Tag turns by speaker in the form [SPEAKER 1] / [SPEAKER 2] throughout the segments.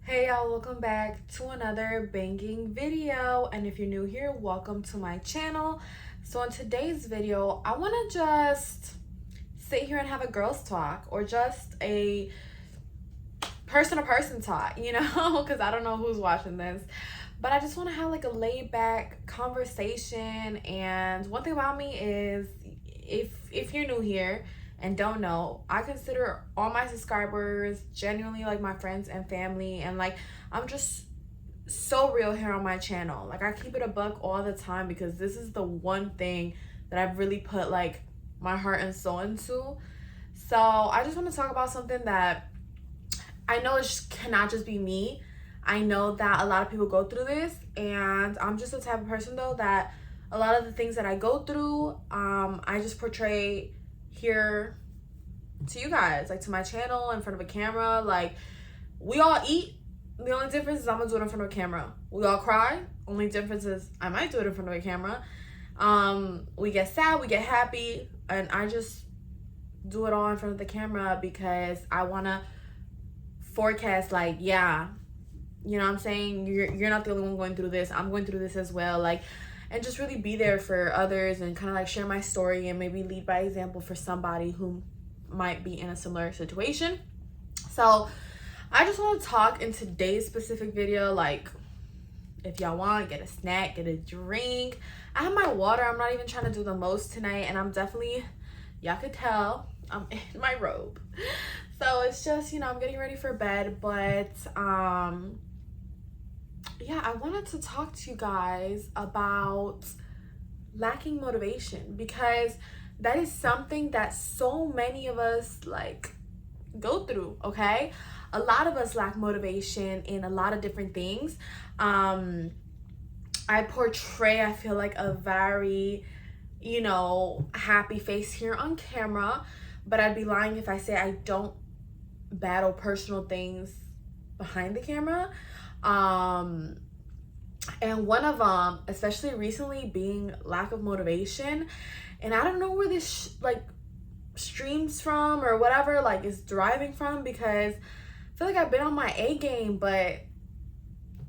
[SPEAKER 1] Hey y'all, welcome back to another banging video, and if you're new here, welcome to my channel. So in today's video, I want to just sit here and have a girls talk, or just a person-to-person talk, because I don't know who's watching this, but I just want to have like a laid-back conversation. And one thing about me is, if you're new here and don't know, I consider all my subscribers genuinely like my friends and family, and like I'm just so real here on my channel. Like I keep it a buck all the time because this is the one thing that I've really put like my heart and soul into. So I just want to talk about something that I know cannot just be me. I know that a lot of people go through this, and I'm just the type of person though that a lot of the things that I go through, I just portray here to you guys, like to my channel, in front of a camera. Like, we all eat. The only difference is I'm gonna do it in front of a camera. We all cry. Only difference is I might do it in front of a camera. We get sad, we get happy, and I just do it all in front of the camera because I wanna forecast, like, yeah, you know what I'm saying? You're not the only one going through this. I'm going through this as well. Like, and just really be there for others and kind of like share my story and maybe lead by example for somebody who might be in a similar situation. So I just want to talk in today's specific video, like, if y'all want, get a snack, get a drink. I have my water. I'm not even trying to do the most tonight, and I'm definitely, y'all could tell, I'm in my robe. So it's just, I'm getting ready for bed. But yeah, I wanted to talk to you guys about lacking motivation, because that is something that so many of us like go through. Okay, a lot of us lack motivation in a lot of different things. I portray, I feel like, a very happy face here on camera, but I'd be lying if I say I don't battle personal things behind the camera. And one of them, especially recently, being lack of motivation. And I don't know where this streams from or whatever, like, is deriving from, because I feel like I've been on my A game, but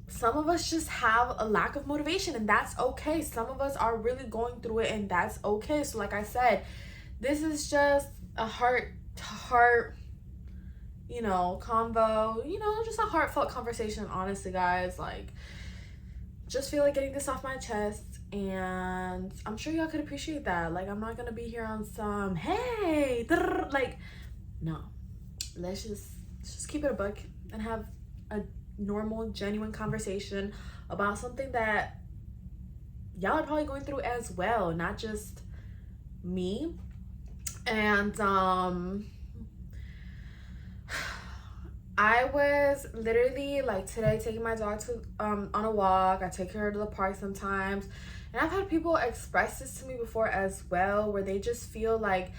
[SPEAKER 1] some of us just have a lack of motivation, and that's okay. Some of us are really going through it, and that's okay. So like I said, this is just a heart to heart convo, just a heartfelt conversation, honestly, guys. Like, just feel like getting this off my chest, and I'm sure y'all could appreciate that. Like, I'm not gonna be here on some hey like, no, let's just keep it a buck and have a normal, genuine conversation about something that y'all are probably going through as well, not just me. And I was literally, like, today taking my dog to on a walk. I take her to the park sometimes, and I've had people express this to me before as well, where they just feel like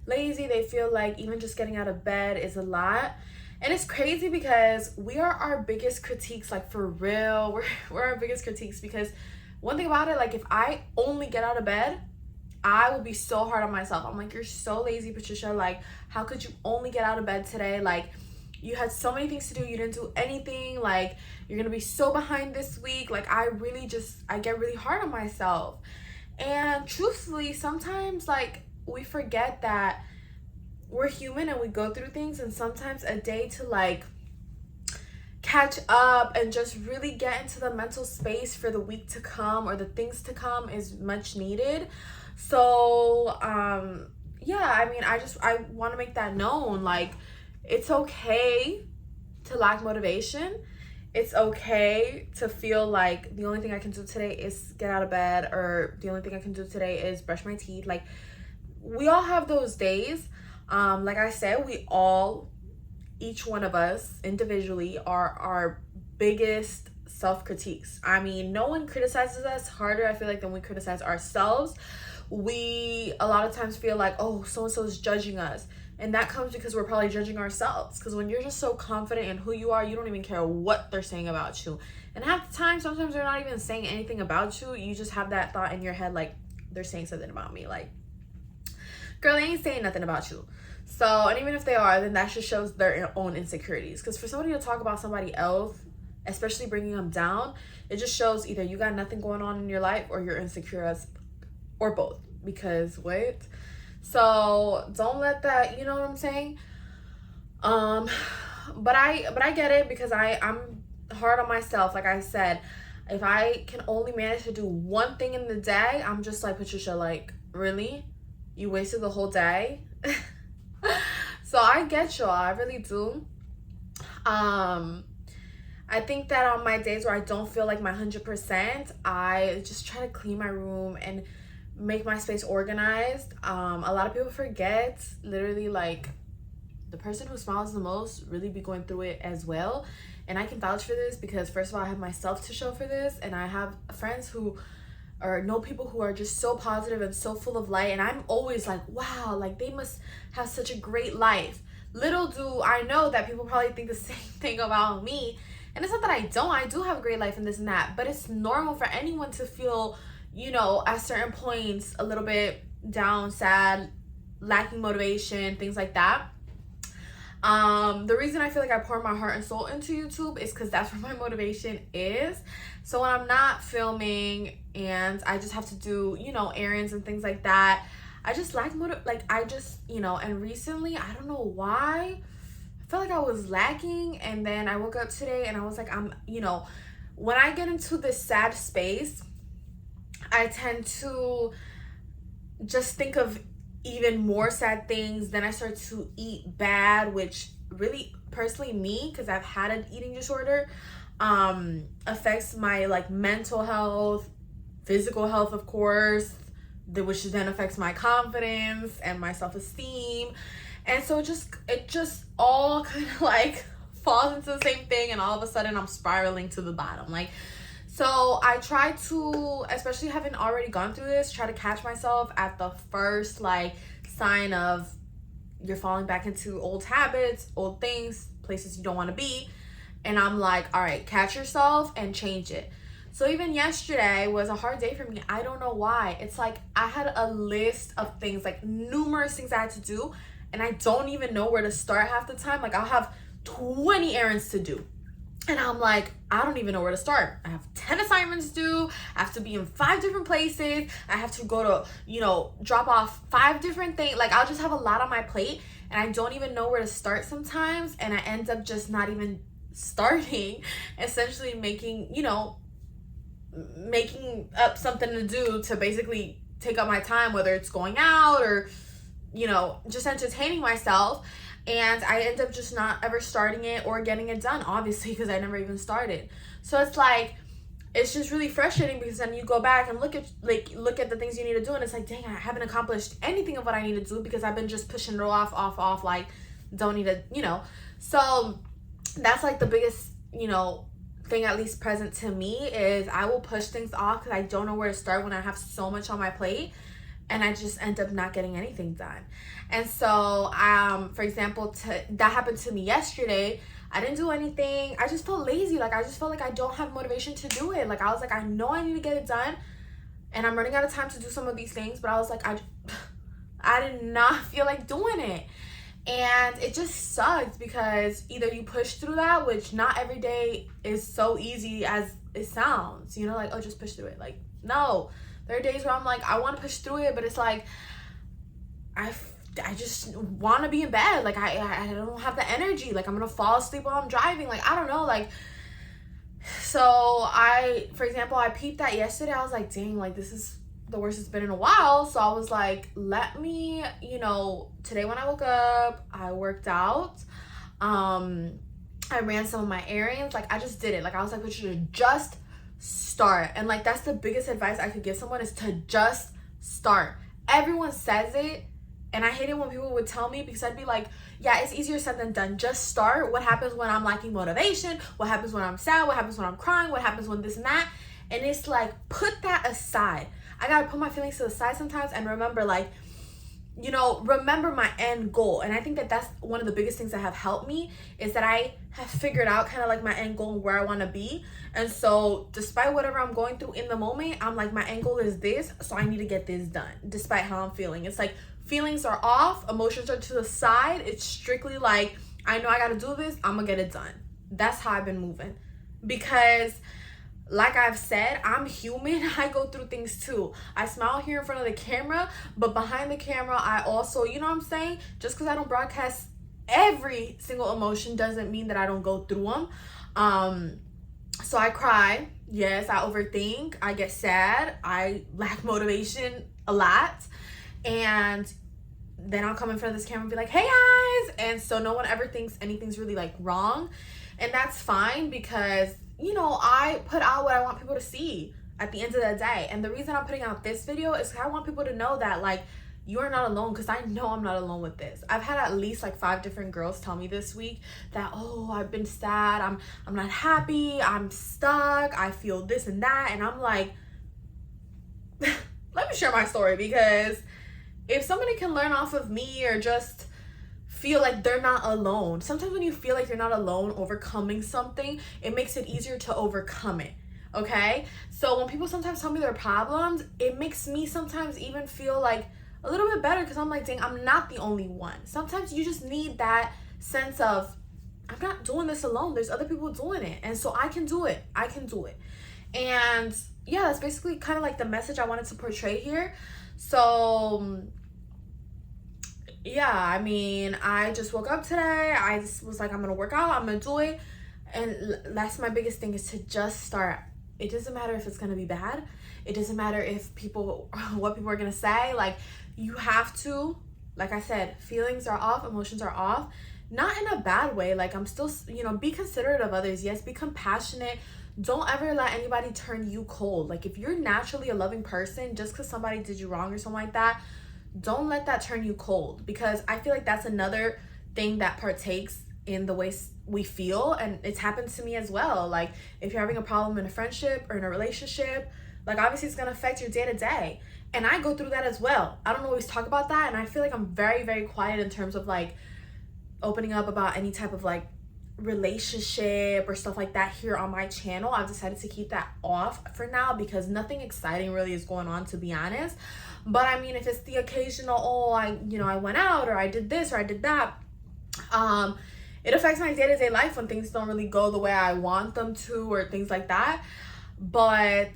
[SPEAKER 1] lazy. They feel like even just getting out of bed is a lot. And it's crazy because we are our biggest critiques, like, for real. We're our biggest critiques, because one thing about it, like, if I only get out of bed, I will be so hard on myself. I'm like, you're so lazy, Patricia. Like, how could you only get out of bed today? Like, you had so many things to do, you didn't do anything. Like, you're gonna be so behind this week. Like, I get really hard on myself. And truthfully, sometimes, like, we forget that we're human and we go through things, and sometimes a day to like catch up and just really get into the mental space for the week to come or the things to come is much needed. So yeah, I mean, I want to make that known. Like, it's okay to lack motivation. It's okay to feel like the only thing I can do today is get out of bed, or the only thing I can do today is brush my teeth. Like, we all have those days. Like I said, each one of us individually are our biggest self-critiques. I mean, no one criticizes us harder, I feel like, than we criticize ourselves. We a lot of times feel like, oh, so-and-so is judging us. And that comes because we're probably judging ourselves. Because when you're just so confident in who you are, you don't even care what they're saying about you. And half the time, sometimes they're not even saying anything about you. You just have that thought in your head, like, they're saying something about me. Like, girl, they ain't saying nothing about you. So, and even if they are, then that just shows their own insecurities. Because for somebody to talk about somebody else especially bringing them down, it just shows either you got nothing going on in your life or you're insecure or both. Because what? So don't let that, you know what I'm saying? But I get it, because I'm hard on myself. Like I said, if I can only manage to do one thing in the day, I'm just like, Patricia, like, really? You wasted the whole day? So I get y'all, I really do. I think that on my days where I don't feel like my 100%, I just try to clean my room and make my space organized. A lot of people forget, literally, like, the person who smiles the most really be going through it as well. And I can vouch for this because, first of all, I have myself to show for this, and I have friends who or know people who are just so positive and so full of light, and I'm always like, wow, like, they must have such a great life. Little do I know that people probably think the same thing about me. And it's not that I do have a great life and this and that, but it's normal for anyone to feel, you know, at certain points a little bit down, sad, lacking motivation, things like that. The reason I feel like I pour my heart and soul into YouTube is because that's where my motivation is. So when I'm not filming and I just have to do, you know, errands and things like that, I just lack you know, and recently, I don't know why, I felt like I was lacking. And then I woke up today and I was like, you know, when I get into this sad space, I tend to just think of even more sad things. Then I start to eat bad, which really, personally, me, because I've had an eating disorder, affects my, like, mental health, physical health, of course, which then affects my confidence and my self-esteem. And so it just all kind of like falls into the same thing, and all of a sudden I'm spiraling to the bottom. Like, so I try to, especially having already gone through this, try to catch myself at the first, like, sign of you're falling back into old habits, old things, places you don't want to be. And I'm like, all right, catch yourself and change it. So even yesterday was a hard day for me. I don't know why. It's like I had a list of things, like numerous things I had to do, and I don't even know where to start half the time. Like, I'll have 20 errands to do, and I'm like, I don't even know where to start. I have 10 assignments due. I have to be in 5 different places. I have to go to, you know, drop off 5 different things. Like, I'll just have a lot on my plate, and I don't even know where to start sometimes. And I end up just not even starting, essentially making up something to do to basically take up my time, whether it's going out or, you know, just entertaining myself. And I end up just not ever starting it or getting it done, obviously, because I never even started. So it's like, it's just really frustrating, because then you go back and look at the things you need to do, and it's like, dang, I haven't accomplished anything of what I need to do because I've been just pushing it off, like, don't need to, you know. So that's like the biggest, you know, thing, at least present to me, is I will push things off because I don't know where to start when I have so much on my plate, and I just end up not getting anything done. And so, for example, that happened to me yesterday. I didn't do anything. I just felt lazy. Like, I just felt like I don't have motivation to do it. Like, I was like, I know I need to get it done, and I'm running out of time to do some of these things, but I was like, I did not feel like doing it. And it just sucks, because either you push through that, which not every day is so easy as it sounds, you know, like, oh, just push through it. Like, no, there are days where I'm like, I want to push through it, but it's like, I just want to be in bed. Like, I don't have the energy. Like, I'm going to fall asleep while I'm driving. Like, I don't know. Like, so for example, I peeped that yesterday. I was like, dang, like, this is the worst it's been in a while. So I was like, let me, you know, today when I woke up, I worked out. I ran some of my errands. Like, I just did it. Like, I was like, we should just start. And like, that's the biggest advice I could give someone, is to just start. Everyone says it, and I hate it when people would tell me, because I'd be like, yeah, it's easier said than done. Just start. What happens when I'm lacking motivation? What happens when I'm sad? What happens when I'm crying? What happens when this and that? And it's like, put that aside. I gotta put my feelings to the side sometimes and remember, like, you know, remember my end goal. And I think that that's one of the biggest things that have helped me, is that I have figured out kind of like my end goal and where I want to be. And so despite whatever I'm going through in the moment, I'm like, my end goal is this, so I need to get this done despite how I'm feeling. It's like, feelings are off, emotions are to the side. It's strictly like, I know I gotta do this, I'm gonna get it done. That's how I've been moving. because like I've said, I'm human. I go through things too. I smile here in front of the camera, but behind the camera, I also, you know what I'm saying? Just because I don't broadcast every single emotion doesn't mean that I don't go through them. So I cry. Yes, I overthink. I get sad. I lack motivation a lot. And then I'll come in front of this camera and be like, hey guys. And so no one ever thinks anything's really like wrong. And that's fine because, you know, I put out what I want people to see at the end of the day. And the reason I'm putting out this video is because I want people to know that, like, you are not alone, because I know I'm not alone with this. I've had at least like 5 different girls tell me this week that, oh, I've been sad, I'm not happy, I'm stuck, I feel this and that. And I'm like, let me share my story, because if somebody can learn off of me or just feel like they're not alone, sometimes when you feel like you're not alone overcoming something, it makes it easier to overcome it. Okay? So when people sometimes tell me their problems, it makes me sometimes even feel like a little bit better, because I'm like, dang, I'm not the only one. Sometimes you just need that sense of, I'm not doing this alone. There's other people doing it. And so I can do it. I can do it. And yeah, that's basically kind of like the message I wanted to portray here. So yeah, I mean, I just woke up today. I just was like, I'm going to work out. I'm going to do it. And that's my biggest thing, is to just start. It doesn't matter if it's going to be bad. It doesn't matter if what people are going to say. Like, you have to, like I said, feelings are off, emotions are off. Not in a bad way. Like, I'm still, you know, be considerate of others. Yes, be compassionate. Don't ever let anybody turn you cold. Like, if you're naturally a loving person, just because somebody did you wrong or something like that, don't let that turn you cold. Because I feel like that's another thing that partakes in the way we feel. And it's happened to me as well. Like, if you're having a problem in a friendship or in a relationship, like, obviously it's going to affect your day-to-day. And I go through that as well. I don't always talk about that. And I feel like I'm very, very quiet in terms of, like, opening up about any type of, like, relationship or stuff like that here on my channel. I've decided to keep that off for now, because nothing exciting really is going on, to be honest. But I mean, if it's the occasional, oh, I went out, or I did this, or I did that, it affects my day-to-day life when things don't really go the way I want them to, or things like that. But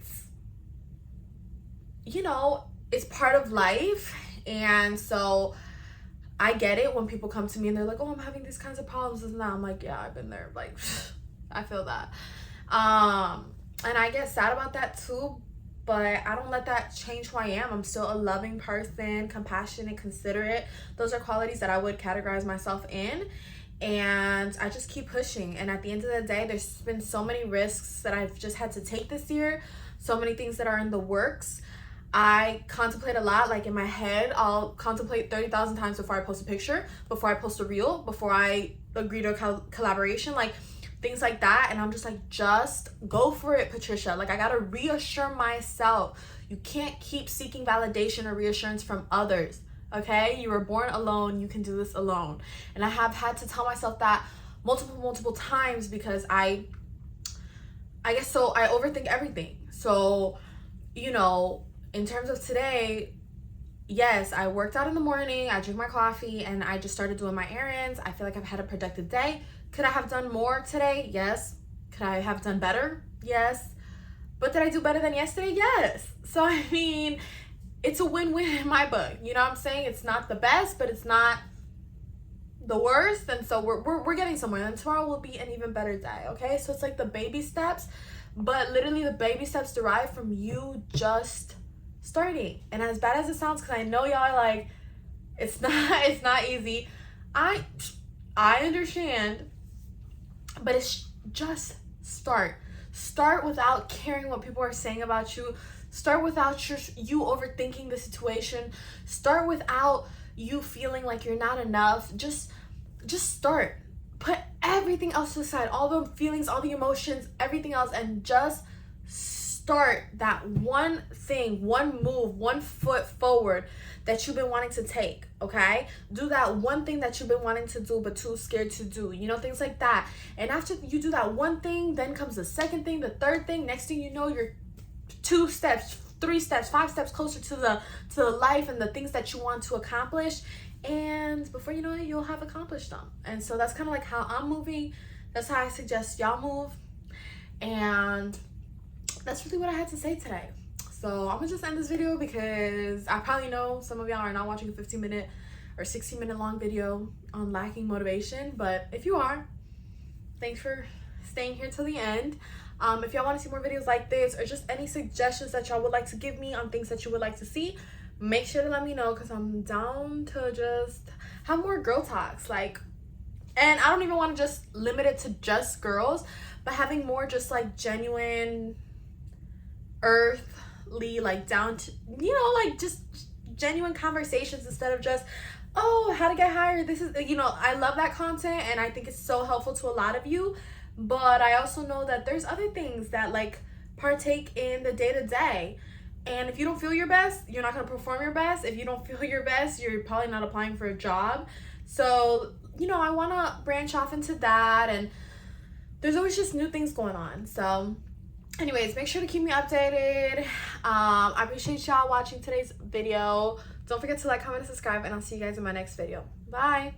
[SPEAKER 1] you know, it's part of life. And so I get it when people come to me and they're like, oh, I'm having these kinds of problems and that. I'm like, yeah, I've been there. Like, I feel that. And I get sad about that too, but I don't let that change who I am. I'm still a loving person, compassionate, considerate. Those are qualities that I would categorize myself in. And I just keep pushing. And at the end of the day, there's been so many risks that I've just had to take this year. So many things that are in the works. I contemplate a lot. Like, in my head, I'll contemplate 30,000 times before I post a picture, before I post a reel, before I agree to a collaboration, like things like that. And I'm just like, just go for it, Patricia. Like, I gotta reassure myself. You can't keep seeking validation or reassurance from others, okay? You were born alone. You can do this alone. And I have had to tell myself that multiple times, because I guess so I overthink everything. So, you know, in terms of today, yes, I worked out in the morning, I drink my coffee, and I just started doing my errands. I feel like I've had a productive day. Could I have done more today? Yes. Could I have done better? Yes. But did I do better than yesterday? Yes. So, I mean, it's a win-win in my book. You know what I'm saying? It's not the best, but it's not the worst. And so we're getting somewhere. And tomorrow will be an even better day, okay? So it's like the baby steps, but literally the baby steps derive from you just starting. And as bad as it sounds, because I know y'all are like, it's not easy. I understand, but it's just start without caring what people are saying about you. Start without you overthinking the situation. Start without you feeling like you're not enough. Just start. Put everything else to the side, all the feelings, all the emotions, everything else, and just start that one thing, one move, one foot forward that you've been wanting to take, okay? Do that one thing that you've been wanting to do but too scared to do, you know, things like that. And after you do that one thing, then comes the second thing, the third thing. Next thing you know, you're 2 steps, 3 steps, 5 steps closer to the life and the things that you want to accomplish. And before you know it, you'll have accomplished them. And so that's kind of like how I'm moving. That's how I suggest y'all move. And that's really what I had to say today. So I'm gonna just end this video because I probably know some of y'all are not watching a 15-minute or 60-minute long video on lacking motivation, but if you are, thanks for staying here till the end. If y'all want to see more videos like this, or just any suggestions that y'all would like to give me on things that you would like to see, make sure to let me know, because I'm down to just have more girl talks. Like, and I don't even want to just limit it to just girls, but having more just like genuine, earthly, like down to, you know, like just genuine conversations, instead of just, oh, how to get hired. This is, you know, I love that content and I think it's so helpful to a lot of you, but I also know that there's other things that like partake in the day-to-day. And if you don't feel your best, you're not going to perform your best. If you don't feel your best, you're probably not applying for a job. So, you know, I want to branch off into that, and there's always just new things going on. So anyways, make sure to keep me updated. I appreciate y'all watching today's video. Don't forget to like, comment, and subscribe, and I'll see you guys in my next video. Bye.